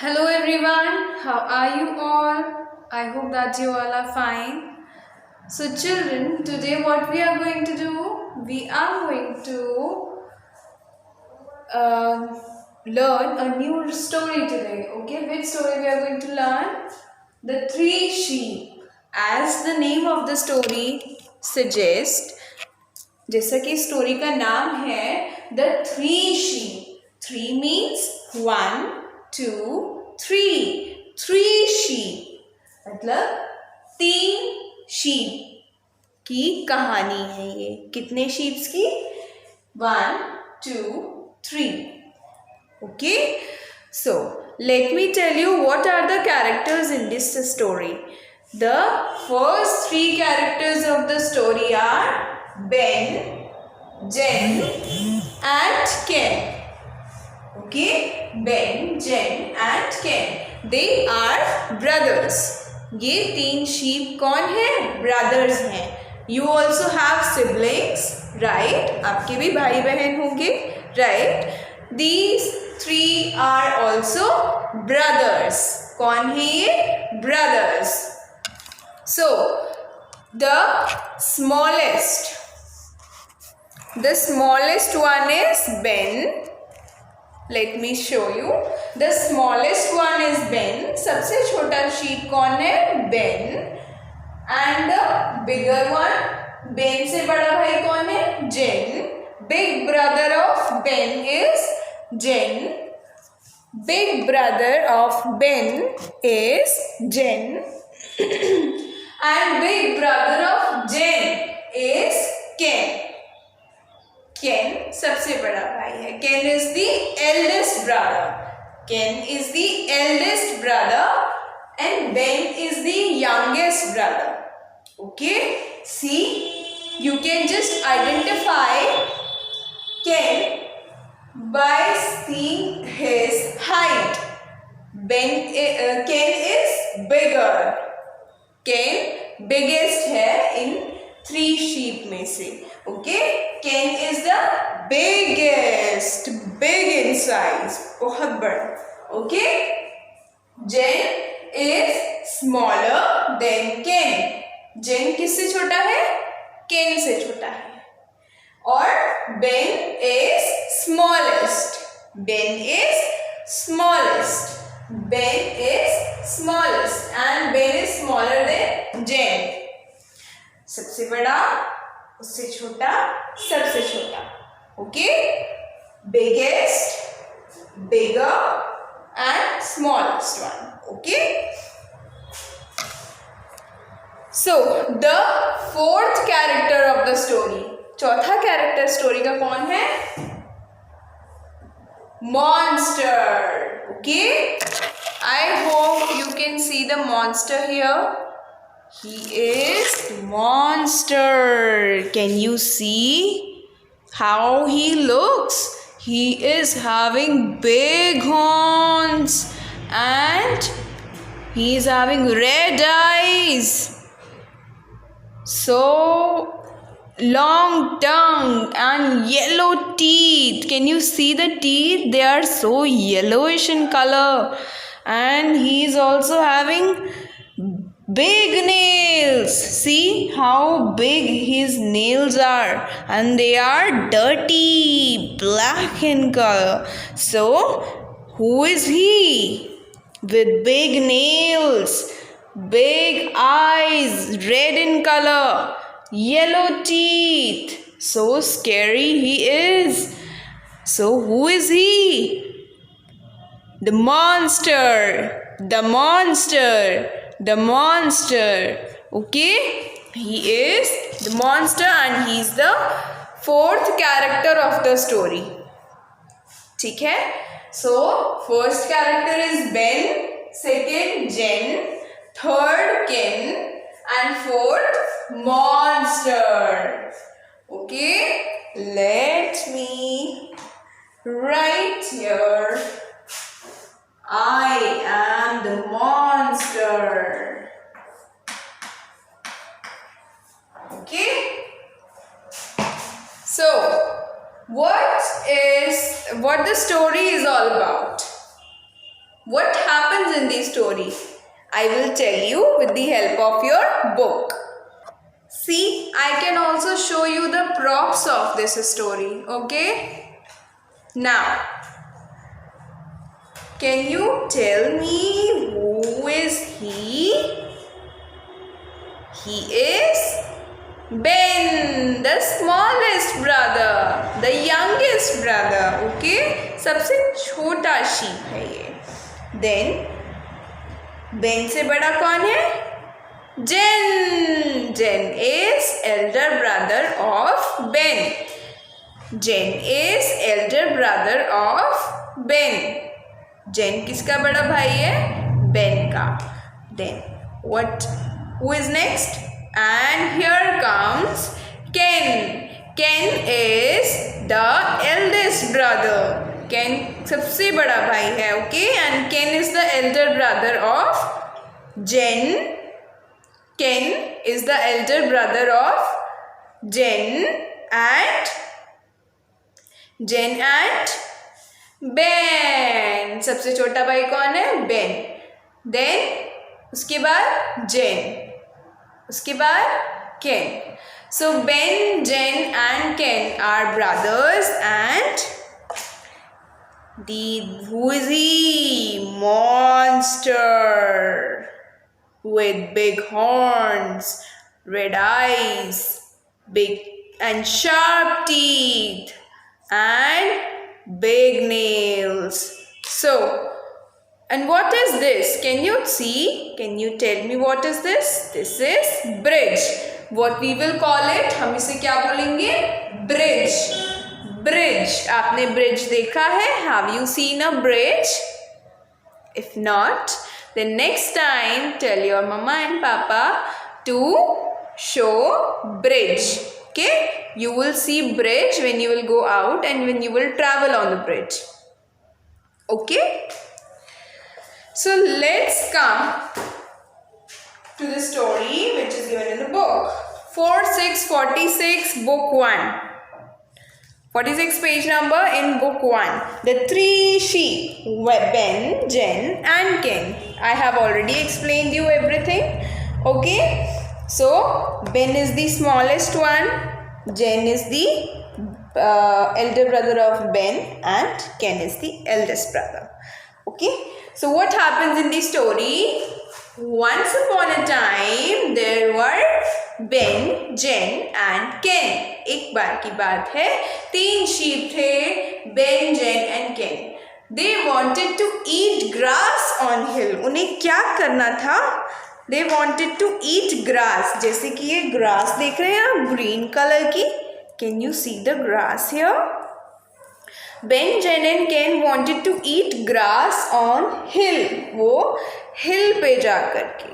Hello everyone, how are you all? I hope that you all are fine. So children, today what we are going to do? We are going to uh, learn a new story today. Okay, which story we are going to learn? The Three Sheep. As the name of the story suggests, जैसा कि story का नाम है the three sheep. Three means 1, 2, 3. Three sheep मतलब 3 sheep की कहानी है. ये कितने शीप्स की? 1, 2, 3. Okay, so let me tell you what are the characters in this story. The first 3 characters of the story are Ben, Jen and Ken. Okay, Ben, Jen and Ken. They are brothers. ये 3 sheep कौन है? Brothers हैं. You also have siblings, right? आपके भी भाई बहन होंगे, right? These 3 are also brothers. कौन है ये? Brothers. So the smallest one is Ben. Let me show you. The smallest one is Ben. सबसे छोटा sheep कौन है? Ben. And the bigger one, Ben से बड़ा भाई कौन है? Jen. Big brother of Ben is Jen. Big brother of Ben is Jen. And big brother of Jen is Ken. Ken सबसे बड़ा भाई है. Ken is the eldest brother. Ken is the eldest brother and Ben is the youngest brother. Okay, see, you can just identify Ken by seeing his height. Ken is bigger. Ken biggest है in 3 sheep में से. Okay, Ken is the biggest, big in size, बहुत बड़ा. Okay, Jen is smaller than Ken. Jen किससे छोटा है? Ken से छोटा है. और Ben is smallest. Ben is smallest. Ben is smallest and Ben is smaller than Jen. सबसे बड़ा, उससे छोटा, सबसे छोटा. Okay, biggest, bigger and smallest one. Okay, so the fourth character of the story, चौथा कैरेक्टर स्टोरी का कौन है? Monster. Okay, I hope you can see the monster here. He is monster. Can you see how he looks? He is having big horns and he is having red eyes. So long tongue and yellow teeth. Can you see the teeth? They are so yellowish in color. And he is also having big nails. See how big his nails are, and they are dirty black in color. So who is he? With big nails, big eyes, red in color, yellow teeth. So scary he is. So who is he? The monster. The monster. The monster. Okay, he is the monster and he is the fourth character of the story. ठीक है? So first character is Ben, second Jen, third Ken and fourth monster. Okay, let me write here. I am the monster. Okay, so what the story is all about? What happens in the story? I will tell you with the help of your book. See, I can also show you the props of this story. Okay? Now, can you tell me who is he? He is Ben, the smallest brother, the youngest brother. Okay, सबसे छोटा sheep है ये. Then Ben से बड़ा कौन है? Jen. Jen is elder brother of Ben. Jen is elder brother of Ben. Jen किसका बड़ा भाई है? Ben का. Then what? Who is next? And here comes Ken. Ken is the eldest brother. Ken सबसे बड़ा भाई है. Okay, and Ken is the elder brother of Jen. Ken is the elder brother of Jen and Ben. सबसे छोटा भाई कौन है? Ben. Then उसके बाद Jen. उसके बाद Ken. So Ben, Jen and Ken are brothers and who is he? Monster with big horns, red eyes, big and sharp teeth and big nails. So, and what is this? Can you see? Can you tell me what is this? This is bridge. What we will call it? हम इसे क्या बोलेंगे? Bridge. Bridge. आपने bridge देखा है? Have you seen a bridge? If not, then next time tell your mama and papa to show bridge. Okay? You will see bridge when you will go out and when you will travel on the bridge. Okay? So let's come to the story which is given in the book. 46 book 1. 46 page number in book 1. The three sheep, Ben, Jen and Ken. I have already explained you everything. Okay. So Ben is the smallest one. Jen is the elder brother of Ben and Ken is the eldest brother. Okay. So what happens in the story? Once upon a time there were Ben, Jen and Ken. एक बार की बात है, 3 sheep थे, Ben, Jen and Ken. They wanted to eat grass on hill. उन्हें क्या करना था? They wanted to eat grass. जैसे कि ये grass देख रहे हैं आप, green color की. Can you see the grass here? Ben, Jen and Ken wanted to eat grass on hill. वो hill पे जा करके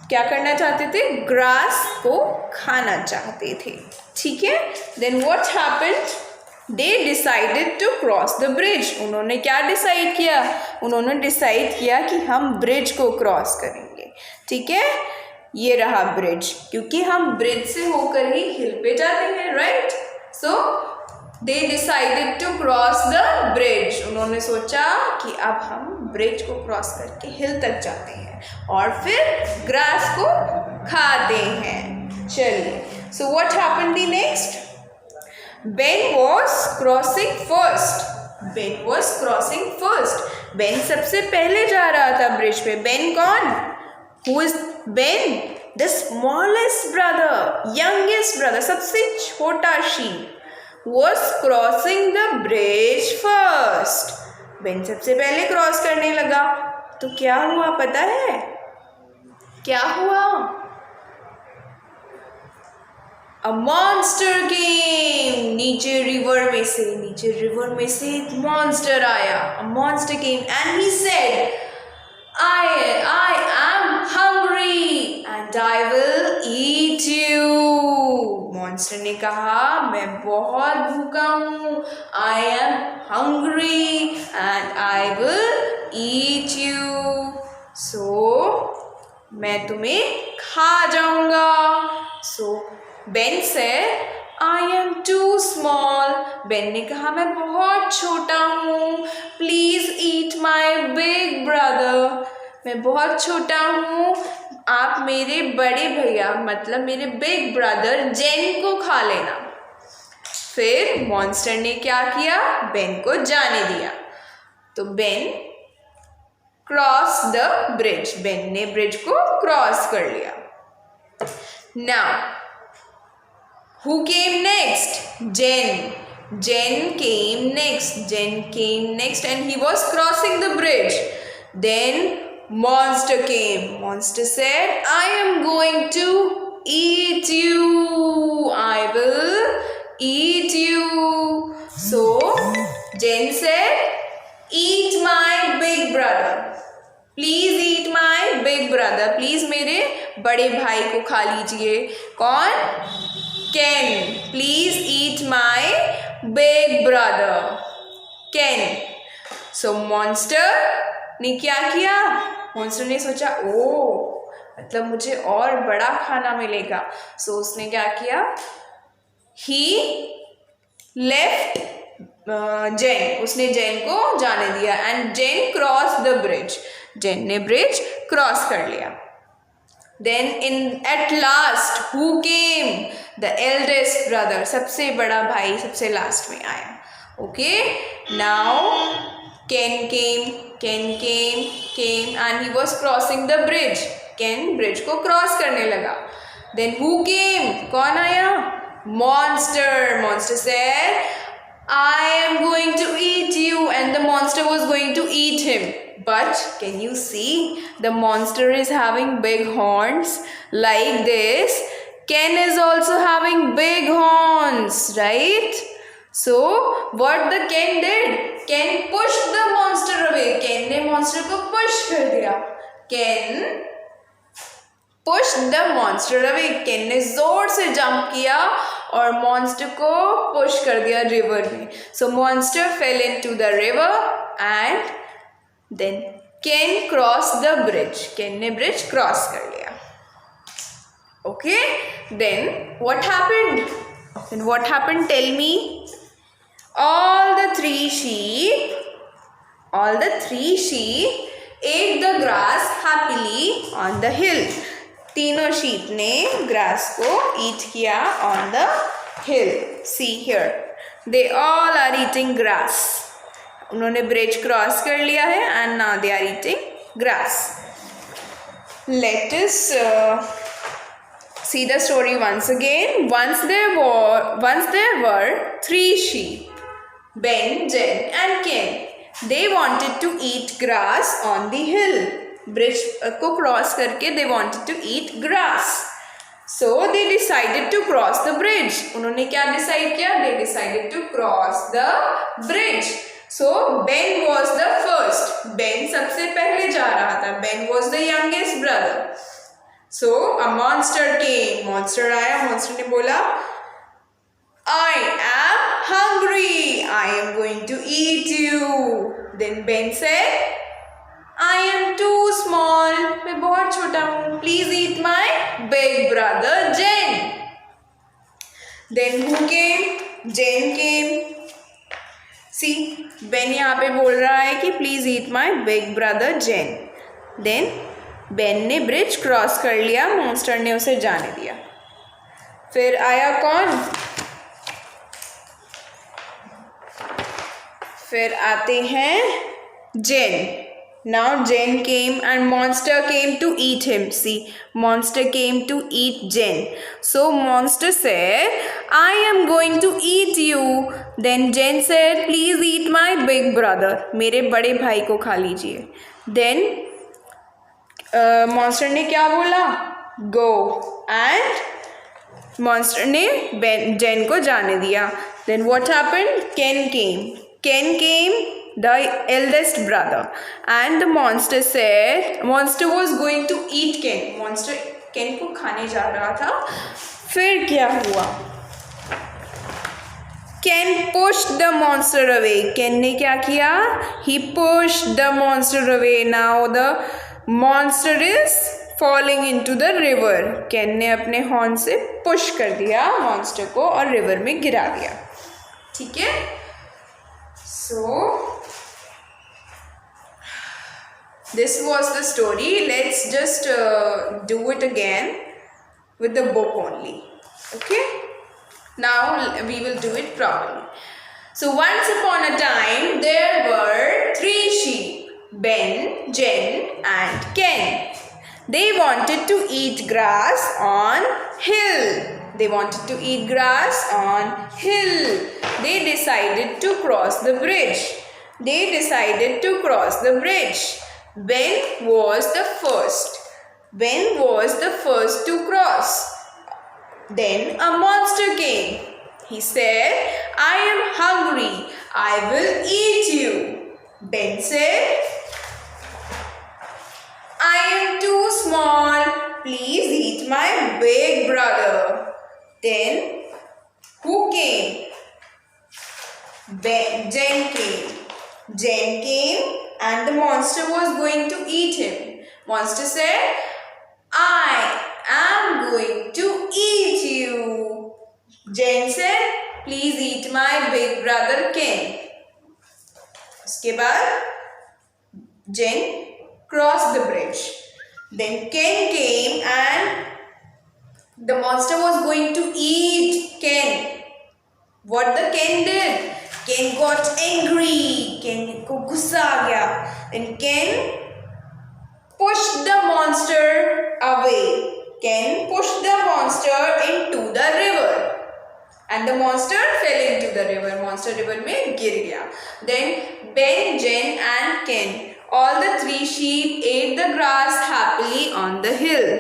क्या करना चाहते थे? ग्रास को खाना चाहते थे. ठीक है? Then what happened? They decided to cross the bridge. उन्होंने क्या डिसाइड किया? उन्होंने डिसाइड किया कि हम ब्रिज को क्रॉस करेंगे. ठीक है? ये रहा ब्रिज, क्योंकि हम ब्रिज से होकर ही हिल पे जाते हैं, right? So they decided to cross the bridge. उन्होंने सोचा कि अब हम ब्रिज को क्रॉस करके हिल तक जाते हैं और फिर ग्रास को खाते हैं. चलिए, so what happened the next? Ben was crossing first. Ben was crossing first. Ben सबसे पहले जा रहा था ब्रिज पे. Ben कौन? Who is Ben? The smallest brother, youngest brother, सबसे छोटा sheep was crossing the bridge first. Ben सबसे पहले क्रॉस करने लगा. तो क्या हुआ पता है? क्या हुआ? A monster came. नीचे रिवर में से एक monster आया. A monster came and he said, I am hungry and I will eat you. Monster ने कहा, मैं बहुत भूखा हूँ. I am hungry and I will eat you. So मैं तुम्हें खा जाऊंगा. So Ben said, I am too small. Ben ने कहा मैं बहुत छोटा हूँ. Please eat my big brother. मैं बहुत छोटा हूँ, आप मेरे बड़े भैया मतलब मेरे बिग ब्रदर जेन को खा लेना. फिर मॉन्स्टर ने क्या किया, बेन को जाने दिया. तो Ben cross the bridge, Ben ने ब्रिज को क्रॉस कर लिया. Now who came next, Jane. Jane came next and he was crossing the bridge. Then monster came. Monster said, I am going to eat you. I will eat you. So Jen said, eat my big brother. Please eat my big brother. Please मेरे बड़े भाई को खा लीजिए. कौन? Ken. Please eat my big brother. Ken. So monster ने क्या किया, मॉन्स्टर ने सोचा ओ मतलब मुझे और बड़ा खाना मिलेगा. सो उसने क्या किया, ही लेफ्ट जेन, उसने जेन को जाने दिया. And Jane cross the bridge, Jane ने ब्रिज क्रॉस कर लिया. Then in at last who came, the eldest brother, सबसे बड़ा भाई सबसे लास्ट में आया. Okay, now Ken came and he was crossing the bridge. Ken bridge को cross करने लगा. Then who came? कौन आया? Monster. Monster said, I am going to eat you, and the monster was going to eat him. But can you see the monster is having big horns like this? Ken is also having big horns, right? So what the Ken did? Ken pushed the monster away. Ken ने monster को push कर दिया. Ken pushed the monster away. Ken ने जोर से jump किया और monster को push कर दिया river में. So monster fell into the river and then Ken crossed the bridge. Ken ने bridge cross कर लिया. Okay. Then what happened? Then what happened? Tell me. All the three sheep ate the grass happily on the hill. तीनों sheep ने grass को eat किया on the hill. See here, they all are eating grass. उन्होंने bridge cross कर लिया है and now they are eating grass. Let us see the story once again. Once there were three sheep. Ben, Jen and Ken. They wanted to eat grass on the hill. Bridge को cross करके they wanted to eat grass. So they decided to cross the bridge. उन्होंने क्या decide किया? They decided to cross the bridge. So Ben was the first. Ben सबसे पहले जा रहा था. Ben was the youngest brother. So a monster came. Monster आया. Monster ने बोला, I am hungry. I am going to eat you. Then Ben said, I am too small. मैं बहुत छोटा हूँ. Please eat my big brother Jen. Then who came? Jen came. See, Ben यहाँ पे बोल रहा है कि please eat my big brother Jen. Then Ben ने bridge cross कर लिया. Monster ने उसे जाने दिया. फिर आया कौन? फिर आते हैं जेन. Now Jen came and monster came to eat him. See, monster came to eat Jen. So monster said, I am going to eat you. Then Jen said, please eat my big brother. मेरे बड़े भाई को खा लीजिए. Then monster ने क्या बोला? Go. And monster ने Jen को जाने दिया. Then what happened? Ken came, the eldest brother, and the monster said, monster was going to eat Ken. Monster Ken को खाने जा रहा था. फिर क्या हुआ? Ken pushed the monster away. Ken ने क्या किया? He pushed the monster away. Now the monster is falling into the river. Can ने अपने हॉर्न से पुश कर दिया मॉन्स्टर को और रिवर में गिरा दिया. ठीक है. So this was the story. Let's just do it again with the book only. Okay. Now we will do it properly. So once upon a time there were 3 sheep, Ben, Jen and Ken. They wanted to eat grass on hill. They wanted to eat grass on hill. They decided to cross the bridge. They decided to cross the bridge. Ben was the first. Ben was the first to cross. Then a monster came. He said, I am hungry. I will eat you. Ben said, I am too small. Please eat my big brother. Then who came? Jen came. Jen came and the monster was going to eat him. Monster said, I am going to eat you. Jen said, please eat my big brother Ken. उसके बाद Jen crossed the bridge. Then Ken came and the monster was going to eat Ken. What the Ken did? Ken got angry. Ken को गुस्सा आ गया. Then Ken pushed the monster away. Ken pushed the monster into the river. And the monster fell into the river. Monster river में गिर गया. Then Ben, Jen and Ken, all the 3 sheep ate the grass happily on the hill.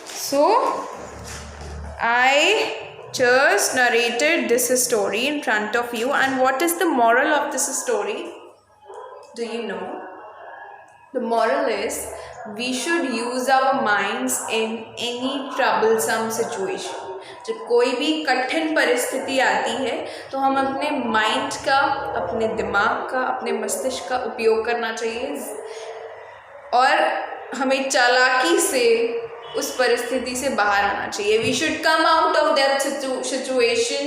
So I just narrated this story in front of you, and what is the moral of this story? Do you know? The moral is we should use our minds in any troublesome situation. जब कोई भी कठिन परिस्थिति आती है तो हम अपने माइंड का, अपने दिमाग का, अपने मस्तिष्क का उपयोग करना चाहिए और हमें चालाकी से उस परिस्थिति से बाहर आना चाहिए. We should come out of that situation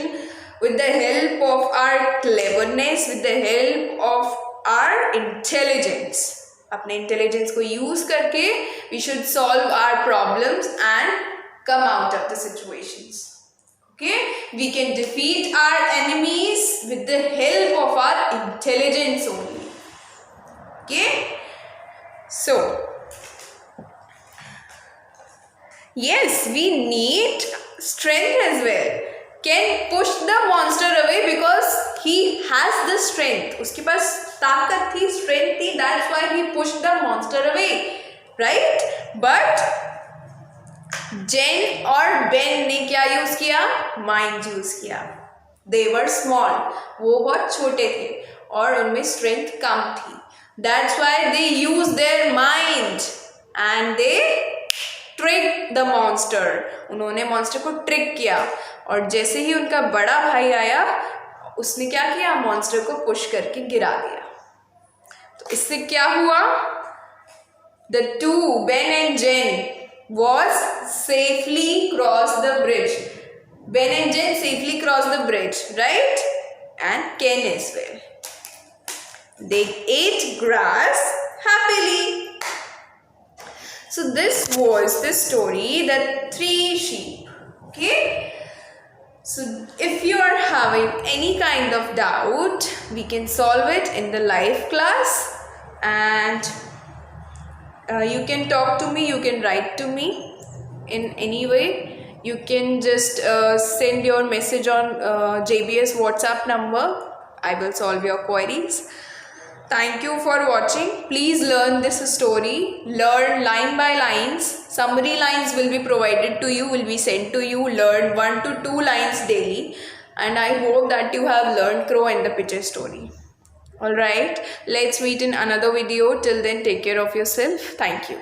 with the help of our cleverness, with the help of our intelligence. अपने इंटेलिजेंस को यूज करके we should solve our problems and come out of the situations. Okay, we can defeat our enemies with the help of our intelligence only. Okay, so yes, we need strength as well. Ken pushed the monster away because he has the strength. उसके पास ताकत थी, strength थी. That's why he pushed the monster away, right? But Jen और Ben ने क्या use किया? Mind use किया. They were small. वो बहुत छोटे थे और उनमें strength कम थी. That's why they used their mind and they tricked the monster. उन्होंने monster को trick किया और जैसे ही उनका बड़ा भाई आया उसने क्या किया? monster को push करके गिरा दिया. तो इससे क्या हुआ? The two, Ben and Jen, was safely crossed the bridge. Ben and Jen safely crossed the bridge, right? And Ken as well. They ate grass happily. So this was the story, the 3 sheep. Okay. So if you are having any kind of doubt, we can solve it in the live class, and you can talk to me, you can write to me in any way. You can just send your message on JBS WhatsApp number. I will solve your queries. Thank you for watching. Please learn this story. Learn line by lines. Summary lines will be provided to you, will be sent to you. Learn 1 to 2 lines daily. And I hope that you have learned Crow and the Pitcher story. Alright, let's meet in another video. Till then, take care of yourself. Thank you.